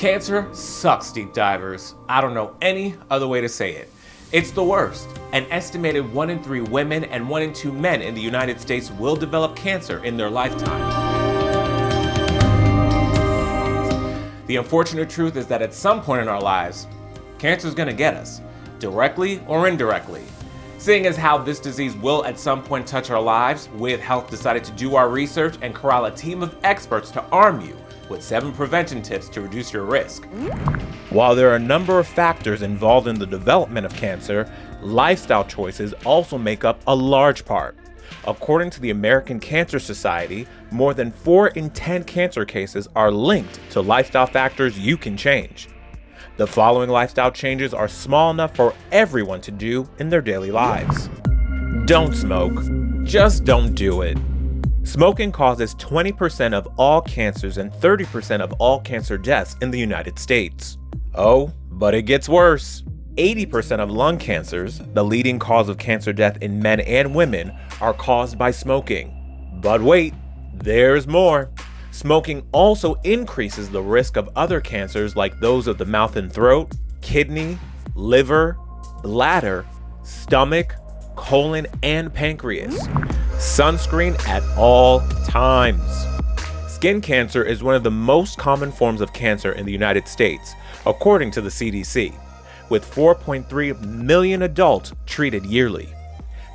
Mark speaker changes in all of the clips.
Speaker 1: Cancer sucks, deep divers. I don't know any other way to say it. It's the worst. An estimated 1 in 3 women and 1 in 2 men in the United States will develop cancer in their lifetime. The unfortunate truth is that at some point in our lives, cancer is going to get us, directly or indirectly. Seeing as how this disease will at some point touch our lives, With Health decided to do our research and corral a team of experts to arm you with 7 prevention tips to reduce your risk. While there are a number of factors involved in the development of cancer, lifestyle choices also make up a large part. According to the American Cancer Society, more than 4 in 10 cancer cases are linked to lifestyle factors you can change. The following lifestyle changes are small enough for everyone to do in their daily lives. Don't smoke. Just don't do it. Smoking causes 20% of all cancers and 30% of all cancer deaths in the United States. Oh, but it gets worse. 80% of lung cancers, the leading cause of cancer death in men and women, are caused by smoking. But wait, there's more. Smoking also increases the risk of other cancers like those of the mouth and throat, kidney, liver, bladder, stomach, colon, and pancreas. Sunscreen at all times. Skin cancer is one of the most common forms of cancer in the United States, according to the CDC, with 4.3 million adults treated yearly.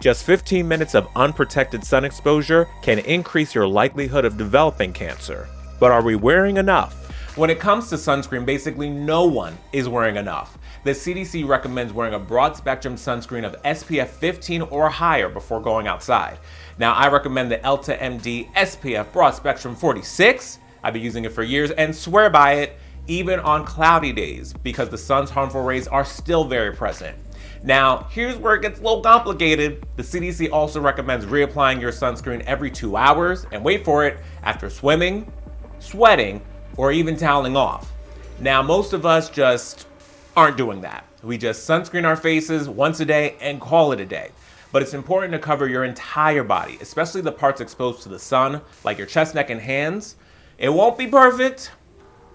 Speaker 1: Just 15 minutes of unprotected sun exposure can increase your likelihood of developing cancer. But are we wearing enough? When it comes to sunscreen, basically no one is wearing enough. The CDC recommends wearing a broad spectrum sunscreen of SPF 15 or higher before going outside. Now, I recommend the Elta MD SPF Broad Spectrum 46. I've been using it for years and swear by it, even on cloudy days, because the sun's harmful rays are still very present. Now, here's where it gets a little complicated. The CDC also recommends reapplying your sunscreen every 2 hours, and wait for it, after swimming, sweating, or even toweling off. Now, most of us just aren't doing that. We just sunscreen our faces once a day and call it a day. But it's important to cover your entire body, especially the parts exposed to the sun, like your chest, neck, and hands. It won't be perfect,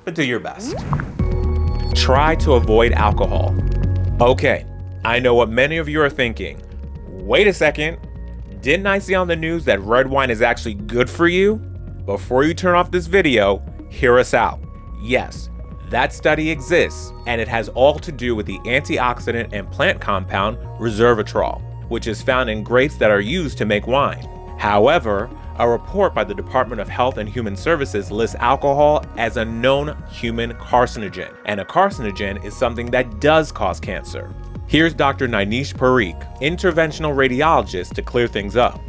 Speaker 1: but do your best. Try to avoid alcohol. Okay, I know what many of you are thinking. Wait a second, didn't I see on the news that red wine is actually good for you? Before you turn off this video, hear us out. Yes, that study exists, and it has all to do with the antioxidant and plant compound resveratrol, which is found in grapes that are used to make wine. However, a report by the Department of Health and Human Services lists alcohol as a known human carcinogen, and a carcinogen is something that does cause cancer. Here's Dr. Nineesh Parikh, interventional radiologist, to clear things up.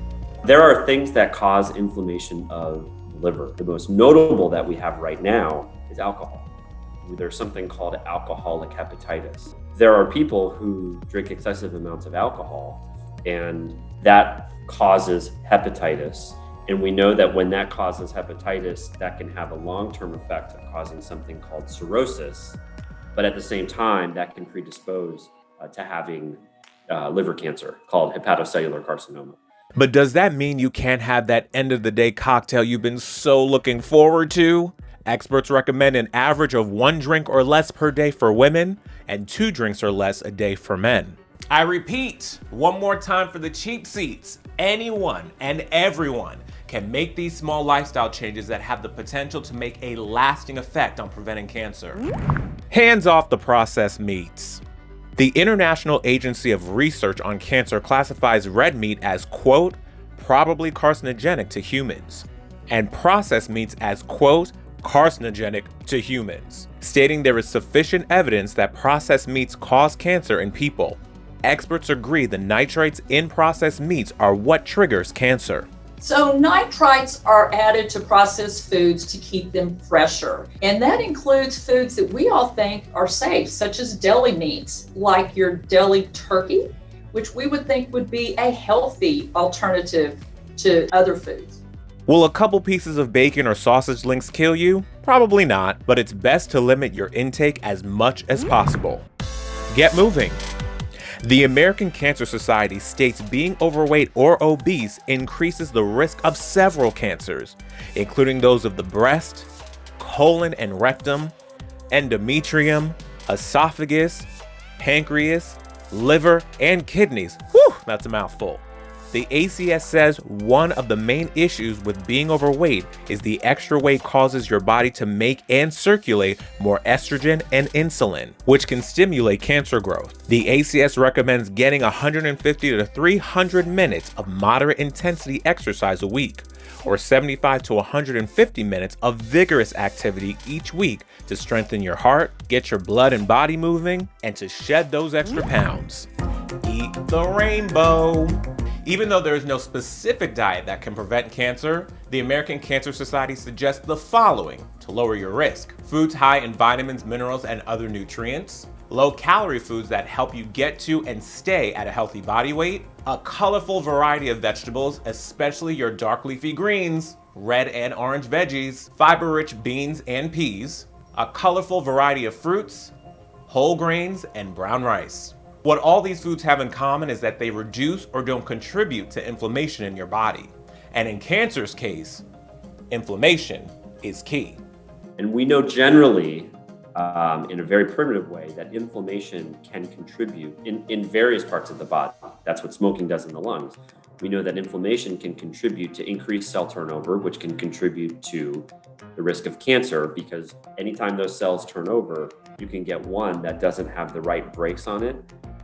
Speaker 2: There are things that cause inflammation of the liver. The most notable that we have right now is alcohol. There's something called alcoholic hepatitis. There are people who drink excessive amounts of alcohol, and that causes hepatitis. And we know that when that causes hepatitis, that can have a long-term effect of causing something called cirrhosis. But at the same time, that can predispose to having liver cancer called hepatocellular carcinoma.
Speaker 1: But does that mean you can't have that end of the day cocktail you've been so looking forward to? Experts recommend an average of 1 drink or less per day for women and 2 drinks or less a day for men. I repeat, one more time for the cheap seats. Anyone and everyone can make these small lifestyle changes that have the potential to make a lasting effect on preventing cancer. Hands off the processed meats. The International Agency of Research on Cancer classifies red meat as, quote, probably carcinogenic to humans, and processed meats as, quote, carcinogenic to humans, stating there is sufficient evidence that processed meats cause cancer in people. Experts agree the nitrates in processed meats are what triggers cancer.
Speaker 3: So nitrites are added to processed foods to keep them fresher. And that includes foods that we all think are safe, such as deli meats, like your deli turkey, which we would think would be a healthy alternative to other foods.
Speaker 1: Will a couple pieces of bacon or sausage links kill you? Probably not, but it's best to limit your intake as much as possible. Get moving. The American Cancer Society states being overweight or obese increases the risk of several cancers, including those of the breast, colon and rectum, endometrium, esophagus, pancreas, liver, and kidneys. Whew, that's a mouthful. The ACS says one of the main issues with being overweight is the extra weight causes your body to make and circulate more estrogen and insulin, which can stimulate cancer growth. The ACS recommends getting 150 to 300 minutes of moderate intensity exercise a week, or 75 to 150 minutes of vigorous activity each week to strengthen your heart, get your blood and body moving, and to shed those extra pounds. Eat the rainbow. Even though there is no specific diet that can prevent cancer, the American Cancer Society suggests the following to lower your risk: foods high in vitamins, minerals, and other nutrients, low-calorie foods that help you get to and stay at a healthy body weight, a colorful variety of vegetables, especially your dark leafy greens, red and orange veggies, fiber-rich beans and peas, a colorful variety of fruits, whole grains, and brown rice. What all these foods have in common is that they reduce or don't contribute to inflammation in your body. And in cancer's case, inflammation is key.
Speaker 2: And we know generally, in a very primitive way, that inflammation can contribute in various parts of the body. That's what smoking does in the lungs. We know that inflammation can contribute to increased cell turnover, which can contribute to the risk of cancer, because anytime those cells turn over, you can get one that doesn't have the right brakes on it.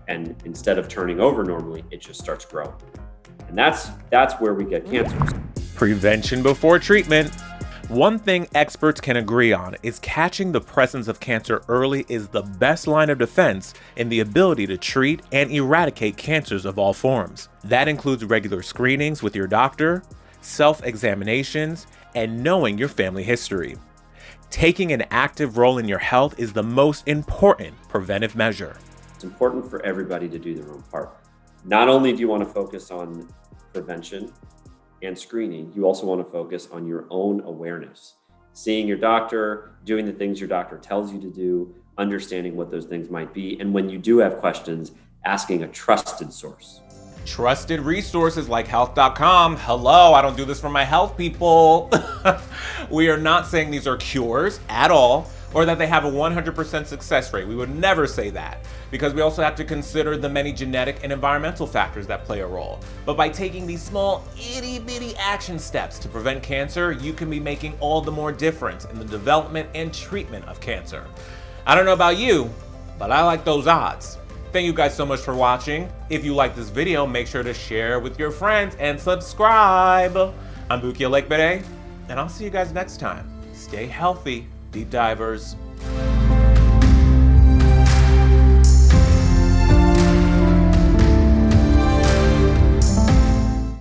Speaker 2: And instead of turning over normally, it just starts growing. And that's where we get cancers.
Speaker 1: Prevention before treatment. One thing experts can agree on is catching the presence of cancer early is the best line of defense in the ability to treat and eradicate cancers of all forms. That includes regular screenings with your doctor, self-examinations, and knowing your family history. Taking an active role in your health is the most important preventive measure.
Speaker 2: It's important for everybody to do their own part. Not only do you want to focus on prevention and screening, you also want to focus on your own awareness. Seeing your doctor, doing the things your doctor tells you to do, understanding what those things might be, and when you do have questions, asking a trusted source.
Speaker 1: Trusted resources like health.com. Hello, I don't do this for my health people. We are not saying these are cures at all, or that they have a 100% success rate. We would never say that, because we also have to consider the many genetic and environmental factors that play a role. But by taking these small itty-bitty action steps to prevent cancer, you can be making all the more difference in the development and treatment of cancer. I don't know about you, but I like those odds. Thank you guys so much for watching. If you like this video, make sure to share with your friends and subscribe. I'm Buki Lekbere, and I'll see you guys next time. Stay healthy, deep divers.